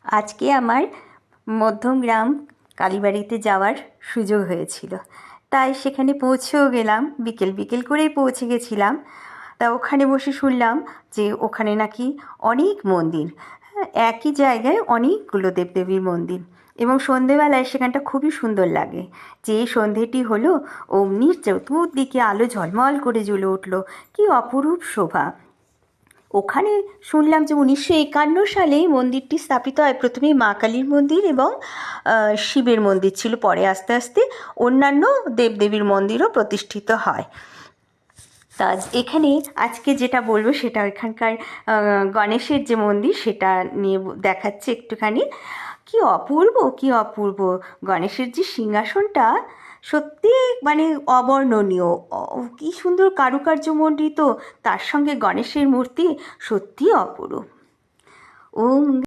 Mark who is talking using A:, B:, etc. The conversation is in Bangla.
A: আজকে আমার মধ্যমগ্রাম কালীবাড়িতে যাওয়ার সুযোগ হয়েছিল, তাই সেখানে পৌঁছেও গেলাম। বিকেল বিকেল করেই পৌঁছে গেছিলাম। তা ওখানে বসে শুনলাম যে ওখানে নাকি অনেক মন্দির, একই জায়গায় অনেকগুলো দেবদেবীর মন্দির, এবং সন্ধেবেলায় সেখানটা খুবই সুন্দর লাগে। যে সন্ধেটি হলো, অমনি চতুর্দিকে আলো ঝলমল করে জ্বলে উঠল, কি অপরূপ শোভা। ওখানে শুনলাম যে 1951 সালে মন্দিরটি স্থাপিত হয়। প্রথমে মা কালীর মন্দির এবং শিবের মন্দির ছিল, পরে আস্তে আস্তে অন্যান্য দেবদেবীর মন্দিরও প্রতিষ্ঠিত হয়। তা এখানে আজকে যেটা বলবো সেটা এখানকার গণেশের যে মন্দির সেটা নিয়ে দেখাচ্ছে একটুখানি। কি অপূর্ব, কি অপূর্ব! গণেশের যে সিংহাসনটা সত্যি মানে অবর্ণনীয়, কি সুন্দর কারুকার্যমণ্ডিত, তার সঙ্গে গণেশের মূর্তি সত্যি অপূর্ব। ওম